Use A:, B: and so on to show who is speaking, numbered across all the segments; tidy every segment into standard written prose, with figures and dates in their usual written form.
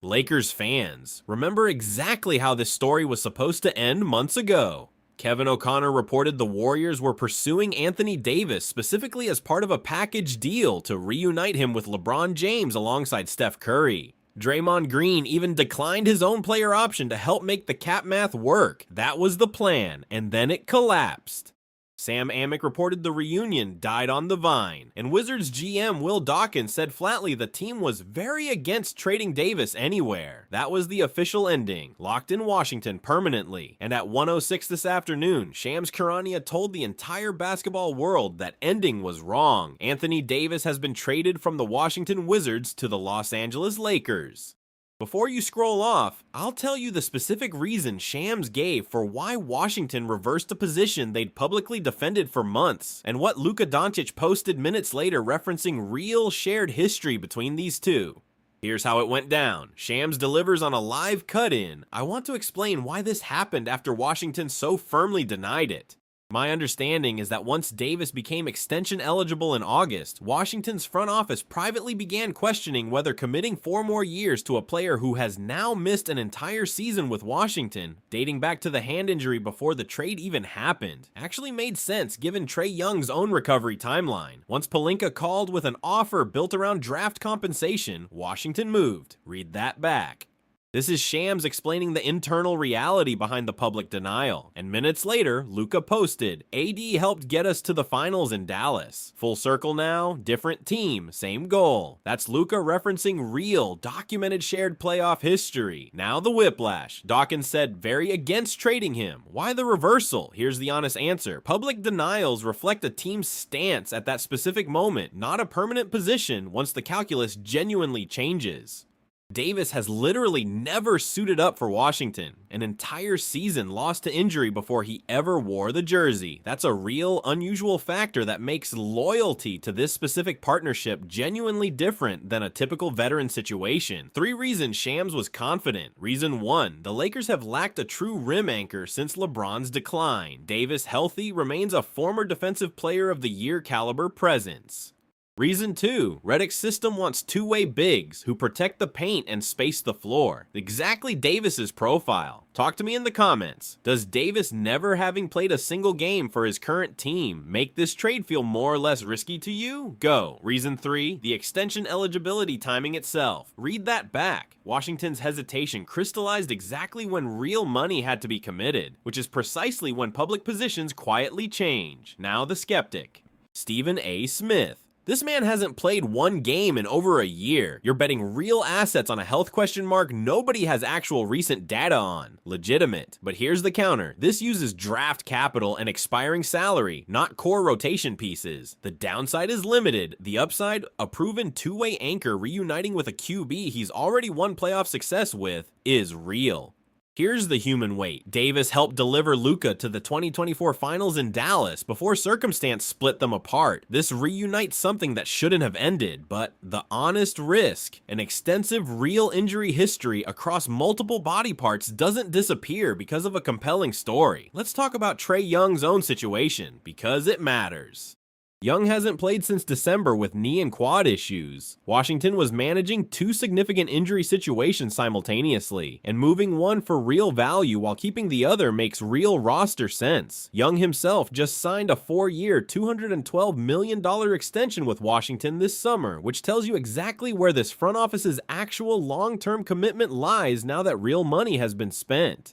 A: Lakers fans, remember exactly how this story was supposed to end months ago. Kevin O'Connor reported the Warriors were pursuing Anthony Davis specifically as part of a package deal to reunite him with LeBron James alongside Steph Curry. Draymond Green even declined his own player option to help make the cap math work. That was the plan, and then it collapsed. Sam Amick reported the reunion died on the vine, and Wizards GM Will Dawkins said flatly the team was very against trading Davis anywhere. That was the official ending, locked in Washington permanently. And at 1:06 this afternoon, Shams Charania told the entire basketball world that ending was wrong. Anthony Davis has been traded from the Washington Wizards to the Los Angeles Lakers. Before you scroll off, I'll tell you the specific reason Shams gave for why Washington reversed a position they'd publicly defended for months, and what Luka Doncic posted minutes later referencing real shared history between these two. Here's how it went down. Shams delivers on a live cut-in. I want to explain why this happened after Washington so firmly denied it. My understanding is that once Davis became extension eligible in August, Washington's front office privately began questioning whether committing 4 more years to a player who has now missed an entire season with Washington, dating back to the hand injury before the trade even happened, actually made sense given Trae Young's own recovery timeline. Once Pelinka called with an offer built around draft compensation, Washington moved. Read that back. This is Shams explaining the internal reality behind the public denial. And minutes later, Luka posted, AD helped get us to the finals in Dallas. Full circle now, different team, same goal. That's Luka referencing real, documented shared playoff history. Now the whiplash. Dawkins said very against trading him. Why the reversal? Here's the honest answer. Public denials reflect a team's stance at that specific moment, not a permanent position once the calculus genuinely changes. Davis has literally never suited up for Washington. An entire season lost to injury before he ever wore the jersey. That's a real, unusual factor that makes loyalty to this specific partnership genuinely different than a typical veteran situation. 3 reasons Shams was confident. Reason 1, the Lakers have lacked a true rim anchor since LeBron's decline. Davis, healthy, remains a former Defensive Player of the Year caliber presence. Reason 2, Redick's system wants two-way bigs who protect the paint and space the floor. Exactly Davis's profile. Talk to me in the comments. Does Davis never having played a single game for his current team make this trade feel more or less risky to you? Go. Reason 3, the extension eligibility timing itself. Read that back. Washington's hesitation crystallized exactly when real money had to be committed, which is precisely when public positions quietly change. Now the skeptic. Stephen A. Smith. This man hasn't played 1 game in over a year. You're betting real assets on a health question mark nobody has actual recent data on. Legitimate. But here's the counter. This uses draft capital and expiring salary, not core rotation pieces. The downside is limited. The upside, a proven two-way anchor reuniting with a QB he's already won playoff success with, is real. Here's the human weight. Davis helped deliver Luka to the 2024 finals in Dallas before circumstance split them apart. This reunites something that shouldn't have ended, but the honest risk, an extensive real injury history across multiple body parts doesn't disappear because of a compelling story. Let's talk about Trae Young's own situation, because it matters. Young hasn't played since December with knee and quad issues. Washington was managing 2 significant injury situations simultaneously, and moving one for real value while keeping the other makes real roster sense. Young himself just signed a 4-year, $212 million extension with Washington this summer, which tells you exactly where this front office's actual long-term commitment lies now that real money has been spent.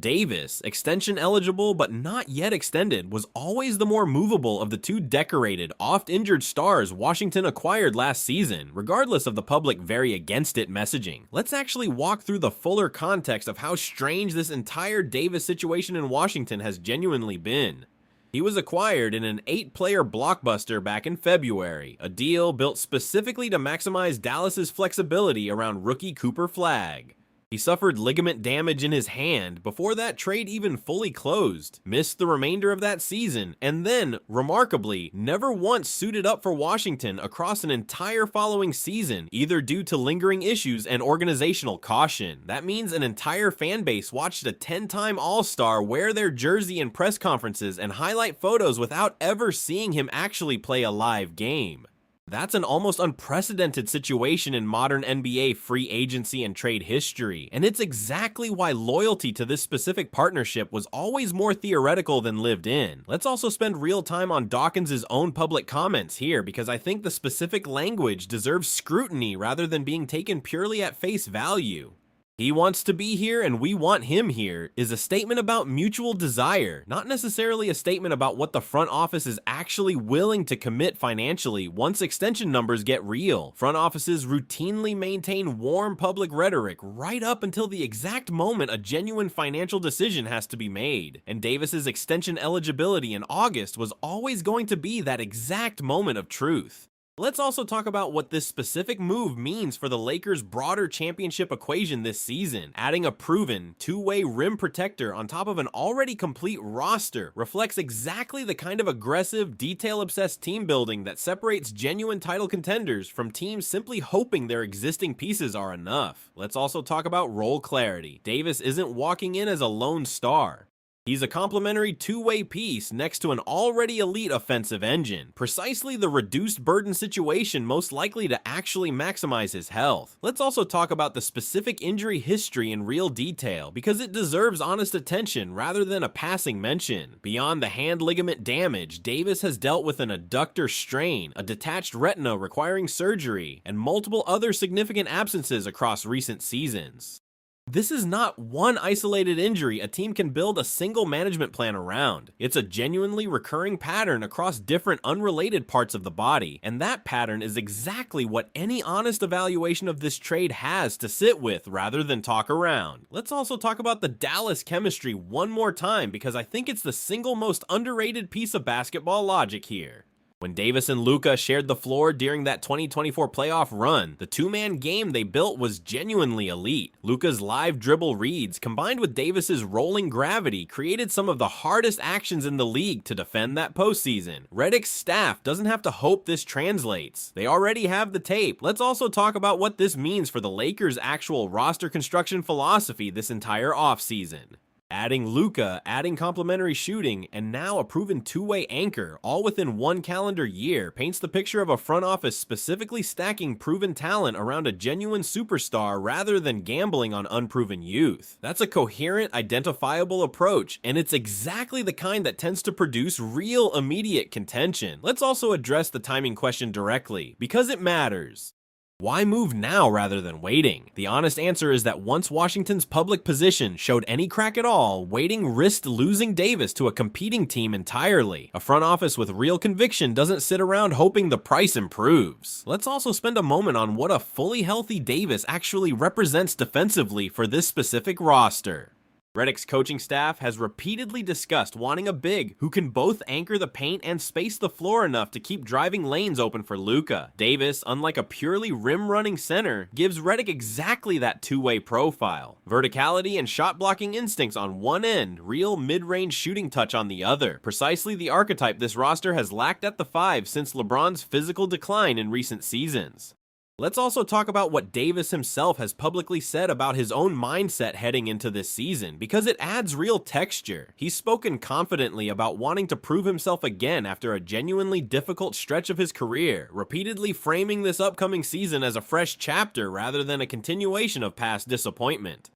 A: Davis, extension eligible but not yet extended, was always the more movable of the 2 decorated, oft-injured stars Washington acquired last season, regardless of the public very against it messaging. Let's actually walk through the fuller context of how strange this entire Davis situation in Washington has genuinely been. He was acquired in an 8-player blockbuster back in February, a deal built specifically to maximize Dallas's flexibility around rookie Cooper Flagg. He suffered ligament damage in his hand before that trade even fully closed, missed the remainder of that season, and then, remarkably, never once suited up for Washington across an entire following season, either due to lingering issues and organizational caution. That means an entire fan base watched a 10-time All-Star wear their jersey in press conferences and highlight photos without ever seeing him actually play a live game. That's an almost unprecedented situation in modern NBA free agency and trade history, and it's exactly why loyalty to this specific partnership was always more theoretical than lived in. Let's also spend real time on Dawkins' own public comments here, because I think the specific language deserves scrutiny rather than being taken purely at face value. "He wants to be here and we want him here" is a statement about mutual desire, not necessarily a statement about what the front office is actually willing to commit financially once extension numbers get real. Front offices routinely maintain warm public rhetoric right up until the exact moment a genuine financial decision has to be made, and Davis's extension eligibility in August was always going to be that exact moment of truth. Let's also talk about what this specific move means for the Lakers' broader championship equation this season. Adding a proven, two-way rim protector on top of an already complete roster reflects exactly the kind of aggressive, detail-obsessed team building that separates genuine title contenders from teams simply hoping their existing pieces are enough. Let's also talk about role clarity. Davis isn't walking in as a lone star. He's a complementary two-way piece next to an already elite offensive engine, precisely the reduced burden situation most likely to actually maximize his health. Let's also talk about the specific injury history in real detail, because it deserves honest attention rather than a passing mention. Beyond the hand ligament damage, Davis has dealt with an adductor strain, a detached retina requiring surgery, and multiple other significant absences across recent seasons. This is not one isolated injury a team can build a single management plan around. It's a genuinely recurring pattern across different unrelated parts of the body, and that pattern is exactly what any honest evaluation of this trade has to sit with rather than talk around. Let's also talk about the Dallas chemistry one more time, because I think it's the single most underrated piece of basketball logic here. When Davis and Luka shared the floor during that 2024 playoff run, the two-man game they built was genuinely elite. Luka's live dribble reads, combined with Davis's rolling gravity, created some of the hardest actions in the league to defend that postseason. Redick's staff doesn't have to hope this translates. They already have the tape. Let's also talk about what this means for the Lakers' actual roster construction philosophy this entire offseason. Adding Luka, adding complementary shooting, and now a proven two-way anchor, all within one calendar year, paints the picture of a front office specifically stacking proven talent around a genuine superstar rather than gambling on unproven youth. That's a coherent, identifiable approach, and it's exactly the kind that tends to produce real immediate contention. Let's also address the timing question directly, because it matters. Why move now rather than waiting? The honest answer is that once Washington's public position showed any crack at all, waiting risked losing Davis to a competing team entirely. A front office with real conviction doesn't sit around hoping the price improves. Let's also spend a moment on what a fully healthy Davis actually represents defensively for this specific roster. Redick's coaching staff has repeatedly discussed wanting a big who can both anchor the paint and space the floor enough to keep driving lanes open for Luka. Davis, unlike a purely rim-running center, gives Redick exactly that two-way profile. Verticality and shot-blocking instincts on one end, real mid-range shooting touch on the other. Precisely the archetype this roster has lacked at the 5 since LeBron's physical decline in recent seasons. Let's also talk about what Davis himself has publicly said about his own mindset heading into this season, because it adds real texture. He's spoken confidently about wanting to prove himself again after a genuinely difficult stretch of his career, repeatedly framing this upcoming season as a fresh chapter rather than a continuation of past disappointment.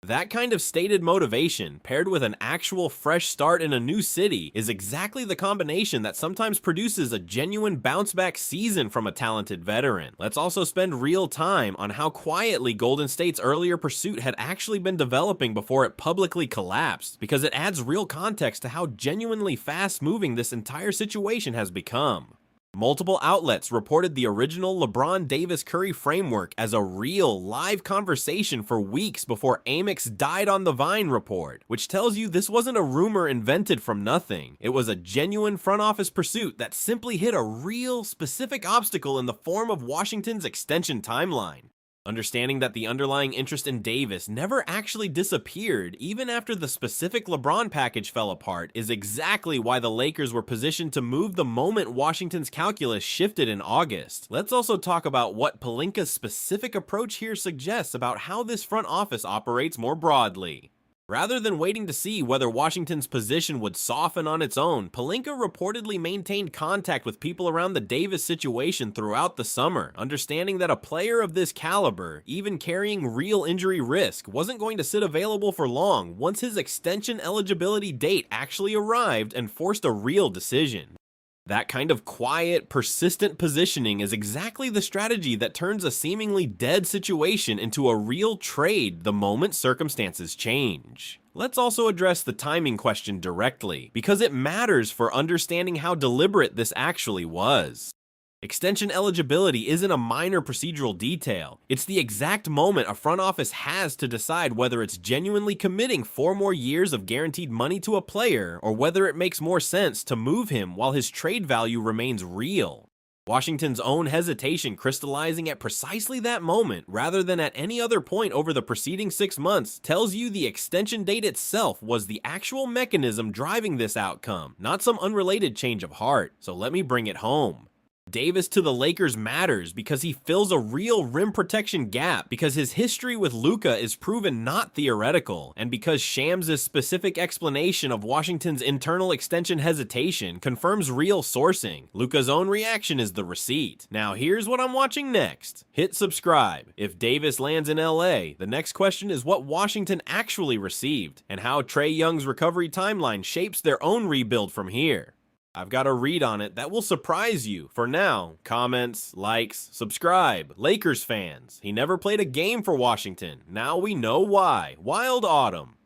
A: That kind of stated motivation, paired with an actual fresh start in a new city, is exactly the combination that sometimes produces a genuine bounce-back season from a talented veteran. Let's also spend real time on how quietly Golden State's earlier pursuit had actually been developing before it publicly collapsed, because it adds real context to how genuinely fast-moving this entire situation has become. Multiple outlets reported the original LeBron Davis-Curry framework as a real, live conversation for weeks before Amic's died on the vine report, which tells you this wasn't a rumor invented from nothing. It was a genuine front office pursuit that simply hit a real, specific obstacle in the form of Washington's extension timeline. Understanding that the underlying interest in Davis never actually disappeared even after the specific LeBron package fell apart is exactly why the Lakers were positioned to move the moment Washington's calculus shifted in August. Let's also talk about what Pelinka's specific approach here suggests about how this front office operates more broadly. Rather than waiting to see whether Washington's position would soften on its own, Pelinka reportedly maintained contact with people around the Davis situation throughout the summer, understanding that a player of this caliber, even carrying real injury risk, wasn't going to sit available for long once his extension eligibility date actually arrived and forced a real decision. That kind of quiet, persistent positioning is exactly the strategy that turns a seemingly dead situation into a real trade the moment circumstances change. Let's also address the timing question directly, because it matters for understanding how deliberate this actually was. Extension eligibility isn't a minor procedural detail. It's the exact moment a front office has to decide whether it's genuinely committing 4 more years of guaranteed money to a player, or whether it makes more sense to move him while his trade value remains real. Washington's own hesitation crystallizing at precisely that moment, rather than at any other point over the preceding 6 months, tells you the extension date itself was the actual mechanism driving this outcome, not some unrelated change of heart. So let me bring it home. Davis to the Lakers matters because he fills a real rim protection gap, because his history with Luka is proven not theoretical, and because Shams' specific explanation of Washington's internal extension hesitation confirms real sourcing. Luka's own reaction is the receipt. Now here's what I'm watching next. Hit subscribe. If Davis lands in LA, the next question is what Washington actually received, and how Trae Young's recovery timeline shapes their own rebuild from here. I've got a read on it that will surprise you. For now, comments, likes, subscribe. Lakers fans, he never played a game for Washington. Now we know why. Wild Autumn.